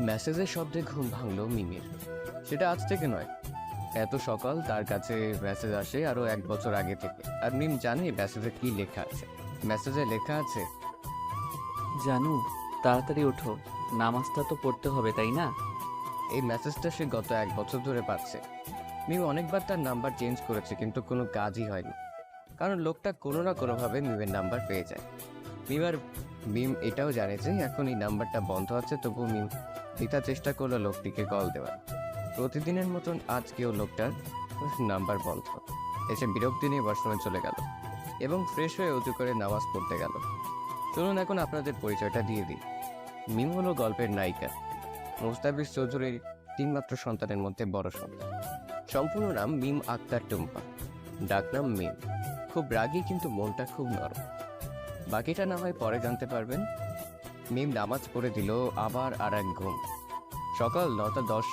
মেসেজের শব্দে ঘুম ভাঙলো মিমির। সেটা আজ থেকে নয়, এত সকাল তার কাছে মেসেজ আসে আরো 1 বছর আগে থেকে। আর মিম জানে মেসেজে কি লেখা আছে। মেসেজে লেখা আছে, জানু, তাড়াতাড়ি ওঠো, নামাজটা তো পড়তে হবে, তাই না? এই মেসেজটা সে গত 1 বছর ধরে পাচ্ছে। মিম অনেকবার তার নাম্বার চেঞ্জ করেছে, কিন্তু কোনো কাজই হয়নি, কারণ লোকটা কোনো না কোনোভাবে মিমের নাম্বার পেয়ে যায়। মিম এটাও জানে যে এখন এই নাম্বারটা বন্ধ আছে, তবু মিম বৃথা চেষ্টা করলো লোকটিকে কল দেওয়ার। প্রতিদিনের মতন আজকেও লোকটার নাম্বার বন্ধ। এসে বিরক্তি নিয়ে ওয়াশরুমে চলে গেল এবং ফ্রেশ হয়ে উঁচু করে নামাজ পড়তে গেল। চলুন এখন আপনাদের পরিচয়টা দিয়ে দিই। মিম হলো গল্পের নায়িকা, মোস্তাফিজ চৌধুরীর 3 মাত্র সন্তানের মধ্যে বড় সন্তান। সম্পূর্ণ নাম মিম আক্তার টুম্পা, ডাকনাম মিম। খুব রাগী, কিন্তু মনটা খুব নরম। বাকিটা না হয় পরে জানতে পারবেন। মিম নামাজ পড়ে দিল, আবার আর এক ঘুম। সকাল 9:10।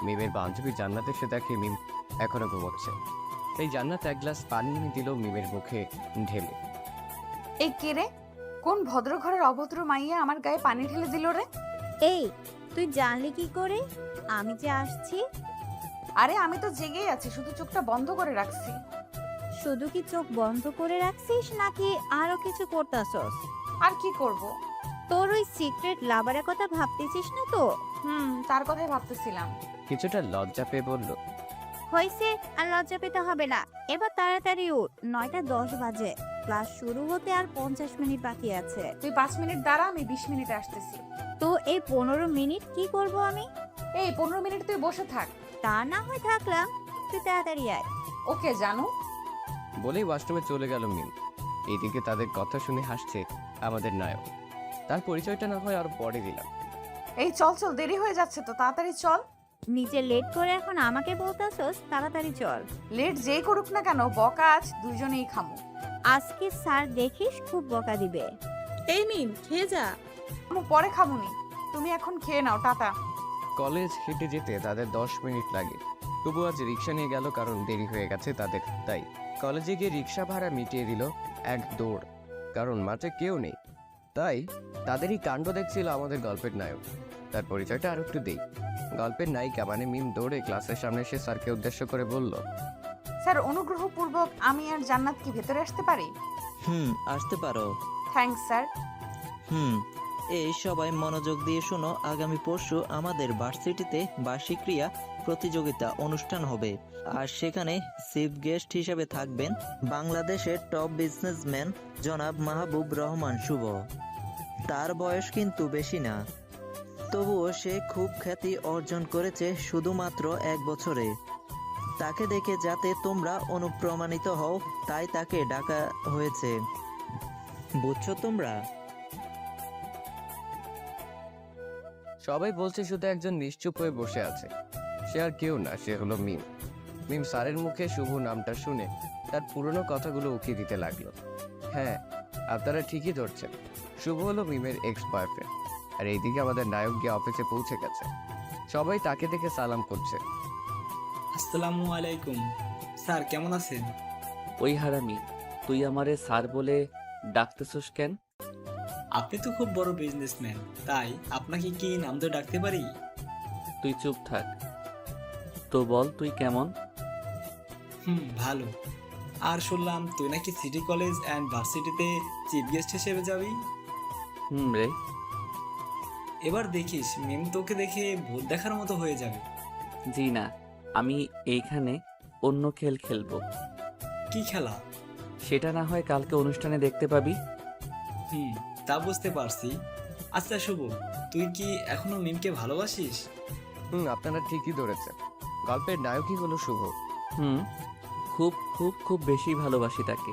মিমের বান্ধবী জান্নাত এসে দেখে মিম এখনো ঘুমোচ্ছে। এই জান্নাত এক গ্লাস পানি এনে দিল মিমের মুখে ঢেলে। এই কে রে? কোন ভদ্র ঘরের অভদ্র মাইয়া আমার গায়ে পানি ঢেলে দিল রে? এই, তুই জানলি কি করে আমি যে আসছি? আরে আমি তো জেগেই আছি, শুধু চোখটা বন্ধ করে রাখছি। শুধু কি চোখ বন্ধ করে রাখছিস নাকি আরো কিছু করতাছস? আর কি করব? তোর ওই সিক্রেট লাভারের কথা ভাবতেছিস না তো? তার কথাই ভাবতেছিলাম। কিছুটা লজ্জা পেয়ে বলল, হয়েছে, আর লজ্জা পেতে হবে না। এবার তাড়াতাড়ি উঠ, 9:10 বাজে। ক্লাস শুরু হতে আর 50 মিনিট বাকি আছে। তুই 5 মিনিট দাঁড়া, আমি 20 মিনিটে আসতেছি। তো এই 15 মিনিট কি করব আমি? এই 15 মিনিট তুই বসে থাক। তা না হয় থাকলাম, তুই তাড়াতাড়ি আয়। ওকে জানু। বলেই ওয়াশরুমে চলে গেল মিম। এইদিকে তাদের কথা শুনে হাসছে আমাদের নায়ক। তার পরিচয়টা না হয় আরো পরে দিলাম। এই চল চল, দেরি হয়ে যাচ্ছে তো, তাড়াতাড়ি চল। নিজে লেট করে এখন আমাকে বলতাছস তাড়াতাড়ি চল। লেট যেই করুক না কেন, বকা আজ দুজনেই খামু। আজকে স্যার দেখিস খুব বকা দিবে। এই মিম, খেয়ে যা। আমি পরে খামুনি, তুমি এখন খেয়ে নাও, টাটা। কলেজ হেঁটে যেতে তাদের 10 মিনিট লাগে। তবু আজ রিক্সা নিয়ে গেল, কারণ দেরি হয়ে গেছে তাদের। তাই কলেজে গিয়ে রিক্সা ভাড়া মিটিয়ে দিল এক দৌড়, কারণ মাঠে কেউ নেই। তাই তাদেরই কাণ্ড দেখছিল আমাদের গল্পের নায়ক। তার পরিচয়টা আর একটু দেই। গল্পের নায়িকা মানে মিম দৌড়ে ক্লাসের সামনে এসে স্যারকে উদ্দেশ্য করে বলল, স্যার, অনুগ্রহপূর্বক আমি আর জান্নাত কি ভেতরে আসতে পারি? আসতে পারো। Thanks sir. এই সবাই মনোযোগ দিয়ে শোনো, আগামী পরশু আমাদের ভার্সিটিতে বার্ষিক ক্রীড়া প্রতিযোগিতা অনুষ্ঠান হবে। আর সেখানে চিফ গেস্ট হিসেবে থাকবেন বাংলাদেশের টপ বিজনেসম্যান জনাব মাহবুব রহমান শুভ। তার বয়স কিন্তু বেশি না, তবুও সে খুব খ্যাতি অর্জন করেছে শুধুমাত্র 1 বছরে। তাকে দেখে যাতে তোমরা অনুপ্রাণিত হও, তাই তাকে ডাকা হয়েছে। বুঝছো তোমরা? সবাই বলছে শুধু একজন নিশ্চুপ হয়ে বসে আছে। সে আর কেউ না, সে হলো মিম। মিম স্যারের মুখে শুভ নামটা শুনে তার পুরনো কথাগুলো উকিয়ে দিতে লাগলো। হ্যাঁ, আপনারা ঠিকই ধরছেন, শুভ হলো মিমের এক্স বয়ফ্রেন্ড। আর এইদিকে আমাদের নায়ক গিয়ে অফিসে পৌঁছে গেছে। সবাই তাকে দেখে সালাম করছে। আসসালামু আলাইকুম স্যার, কেমন আছেন? ওই হারামি, তুই আমারে স্যার বলে ডাকতেছস কেন? আপনি তো খুব বড় বিজনেসম্যান, তাই আপনাকে কি নাম ধরে ডাকতে পারি? তুই চুপ থাক। তো বল, তুই কেমন? ভালো। আর শুনলাম তুই নাকি সিটি কলেজ অ্যান্ড ভার্সিটিতে চিফ গেস্ট হিসেবে যাবি। রে, এবার দেখিস মিম তোকে দেখে ভূত দেখার মতো হয়ে যাবে। জি না, আমি এইখানে অন্য খেল খেলবো। কি খেলা? সেটা না হয় কালকে অনুষ্ঠানে দেখতে পাবি। তা বুঝতে পারছি। আচ্ছা শুভ, তুই কি এখনো মিমকে ভালোবাসিস? আপনারা ঠিকই ধরেছেন, গল্পের নায়কই হলো শুভ। খুব খুব খুব বেশি ভালোবাসি তাকে।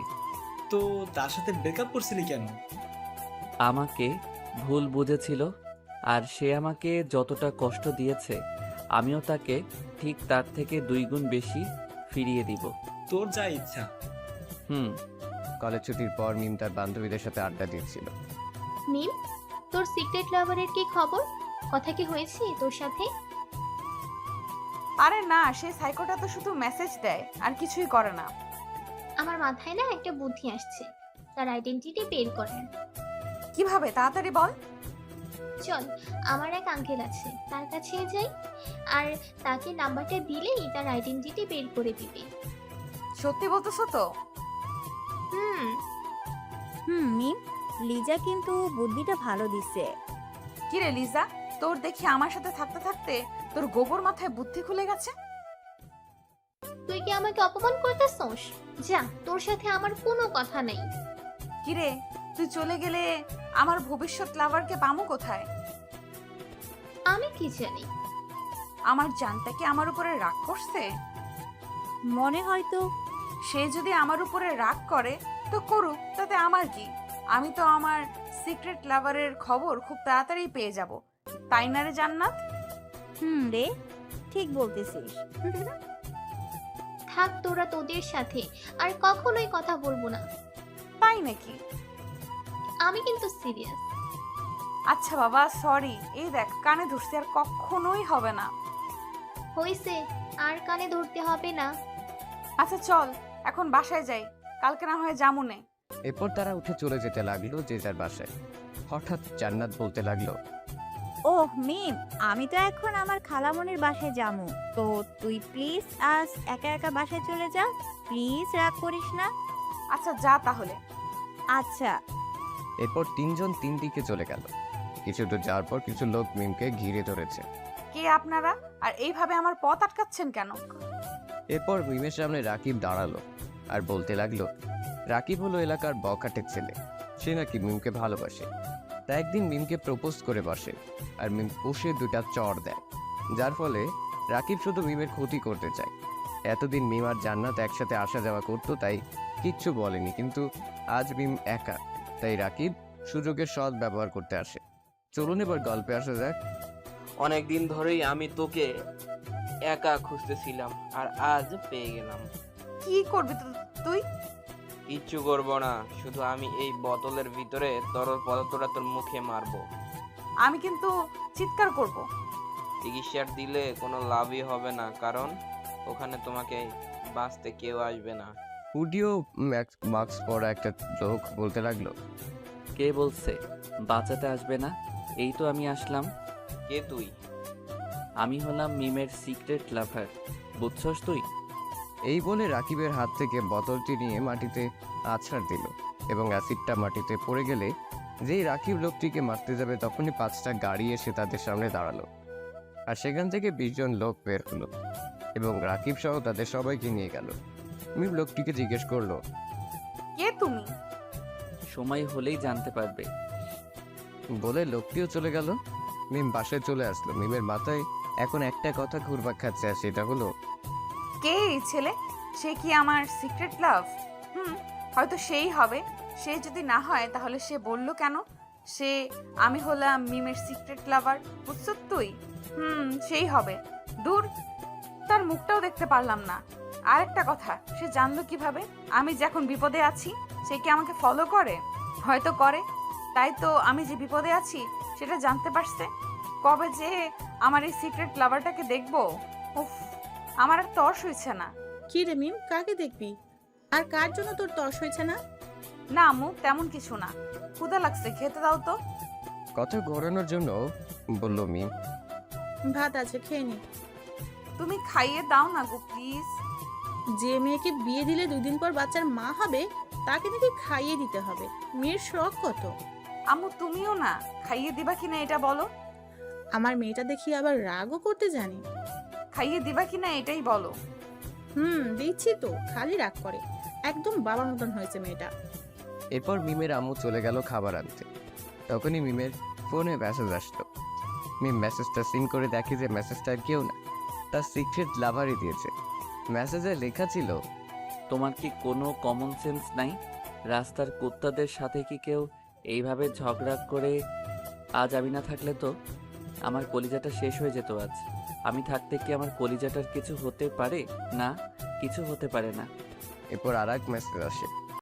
তো তার সাথে ব্রেকআপ করছিলি কেন? আমাকে ভুল বুঝেছিল, আর সে আমাকে যতটা কষ্ট দিয়েছে আমিও তাকে ঠিক তার থেকে 2 গুণ বেশি ফিরিয়ে দিব। তোর যা ইচ্ছা। কলেজ ছুটির পর মিম তার বান্ধবীদের সাথে আড্ডা দিচ্ছিল। মিম, তোর সিক্রেট লাভারের কি খবর? কথা কি হয়েছে তোর সাথে? আরে না, সেই সাইকোটা তো শুধু মেসেজ দেয় আর কিছুই করে না। আমার মাথায় না একটা বুদ্ধি আসছে, তার আইডেন্টিটি বের করেন। কিভাবে? তাড়াতাড়ি বল। চল, আমার এক আঙ্কেল আছে, তার কাছে যাই। আর তাকে নাম্বারটা দিলেই তার আইডেন্টিটি বের করে দিবে। সত্যি বলতেছো তো? হুম। মিম, লিজা কিন্তু বুদ্ধিটা ভালো দিছে। কিরে লিজা, তোর দেখি আমার সাথে থাকতে থাকতে তোর গোবর মাথায় বুদ্ধি খুলে গেছে। তুই কি আমাকে অপমান করতেছস? যা, তোর সাথে আমার কোনো কথা নাই। কিরে, তুই চলে গেলে আমার ভবিষ্যৎ লাভারকে পামু কোথায়? আমি কি জানি। আমার জানটা কি আমার উপরে রাগ করছে? মনে হয় তো। সে যদি আমার উপরে রাগ করে তো করুক, তাতে আমার কি? আমি তো আমার সিক্রেট লাভারের খবর খুব তাড়াতাড়ি পেয়ে যাব, তাই না রে জান্নাত? রে, ঠিক বলতেছিস। থাক তোরা তোদের সাথে, আর কখনোই কথা বলবো না। তাই নাকি? আমি কিন্তু সিরিয়াস। আচ্ছা বাবা, সরি। এই দেখ, কানে ধরছি, আর কখনোই হবে না। হইছে, আর কানে ধরতে হবে না। আচ্ছা চল, এখন বাসায় যাই, কালকে না হয় জামুনে। এরপর তারা উঠে চলে যেতে লাগলো যে যার বাসায়। হঠাৎ জান্নাত বলতে লাগলো, ওহ মিম, আমি তো এখন আমার খালামনির বাসায় যাবো, তো তুই প্লিজ আজ একা একা বাসায় চলে যা, প্লিজ রাগ করিস না। আচ্ছা যা তাহলে। আচ্ছা। এরপর তিনজন তিন দিকে চলে গেল। কিছু দূর যাওয়ার পর কিছু লোক মিমকে ঘিরে ধরেছে। কে আপনারা, আর এইভাবে আমার পথ আটকাচ্ছেন কেন? এরপর মিমের সামনে রাকিব দাঁড়ালো আর বলতে লাগলো, রাকিব হলো এলাকার বখাটের ছেলে। সে নাকি মিমকে ভালোবাসে। তা একদিন মিমকে প্রপোজ করে বসে, আর মিম কষে দুটা চড় দেয়, যার ফলে রাকিব শুধু মিমের ক্ষতি করতে চায়। এতদিন মিম আর জান্নাত একসাথে আসা যাওয়া করতো, তাই কিচ্ছু বলেনি, কিন্তু আজ মিম একা, তাই রাকিব সুযোগের সৎ ব্যবহার করতে আসে। চলুন এবার গল্পে আসা যাক। অনেক দিন ধরেই আমি তোকে একা খুঁজতেছিলাম, আর আজ পেয়ে গেলাম। কি করবি তুই? কিচ্ছু করবো না, শুধু আমি এই বোতলের ভিতরে তরল পদার্থটা তোর মুখে মারবো। আমি কিন্তু চিৎকার করব। চিকিৎসার দিলে কোনো লাভই হবে না, কারণ ওখানে তোমাকে বাঁচতে কেউ আসবে না। হুডিও মাস্ক পরা একটা লোক বলতে লাগলো, কে বলছে বাঁচাতে আসবে না? এই তো আমি আসলাম। কে তুই? আমি হলাম মিমের সিক্রেট লাভার, বুঝছস তুই? এই বলে রাকিবের হাত থেকে বোতলটি নিয়ে মাটিতে আছাড় দিল, এবং অ্যাসিডটা মাটিতে পড়ে গেলে যেই রাকিব লোকটিকে মারতে যাবে তখনই 5টা গাড়ি এসে তাদের সামনে দাঁড়ালো, আর সেখান থেকে 20 জন লোক বের হলো এবং রাকিব সহ তাদের সবাইকে নিয়ে গেল। মিম লোকটিকে জিজ্ঞেস করলো, কে তুমি? সময় হলেই জানতে পারবে। বলে লোকটিও চলে গেল। মিম বাসায় চলে আসলো। মিমের মাথায় এখন একটা কথা ঘুরপাক খাচ্ছে, আর সেটা হলো, কে এই ছেলে? সে কি আমার সিক্রেট লাভ? হয়তো সেই হবে। সে যদি না হয় তাহলে সে বলল কেন সে আমি হলাম মিমের সিক্রেট লাভার? বুঝছ তুই? সেই হবে। দূর, তার মুখটাও দেখতে পারলাম না। আর একটা কথা, সে জানলো কিভাবে আমি যে এখন বিপদে আছি? সে কি আমাকে ফলো করে? হয়তো করে, তাই তো আমি যে বিপদে আছি সেটা জানতে পারছে। কবে যে আমার এই সিক্রেট লাভারটাকে দেখবো, উফ, আমার আর তর্স হইছে না। কি রে মিম, কাকে দেখবি? আর কার জন্য তোর তর্স হয়েছে না? না আম্মু, তেমন কিছু না। ক্ষুধা লাগছে, খেতে দাও তো। কথা ঘোরানোর জন্য বলল মিম। ভাত আছে, খেয়ে নি। তুমি খাইয়ে দাও না গো প্লিজ। যে মেয়েকে বিয়ে দিলে 2 দিন পর বাচ্চার মা হবে, তাকে নাকি খাইয়ে দিতে হবে? মেয়ের শখ কত। আম্মু তুমিও না, খাইয়ে দিবা কিনা এটা বলো। আমার মেয়েটা দেখি আবার রাগও করতে জানি। খাইয়ে দিবা কিনা এটাই বলো। দিচ্ছি তো, খালি রাগ করে। একদম বাবার মতন হয়েছে মেয়েটা। এরপর মিমের আম্মু চলে গেল খাবার আনতে। তখনই মিমের ফোনে মেসেজ আসলো। মিম মেসেজটা সিন করে দেখে যে মেসেজটা আর কেউ না, তার সিক্রেট লাভারই দিয়েছে। মেসেজে লেখা ছিল, তোমার কি কোনো কমন সেন্স নাই? রাস্তার কুত্তাদের সাথে কি কেউ এইভাবে ঝগড়া করে? আজ আমি না থাকলে তো আমার কলিজাটা শেষ হয়ে যেত আজ। আমি থাকতে কি আমার কলিজাটার কিছু হতে পারে? না, কিছু হতে পারে না। এরপর আর এক মেসেজ আসে,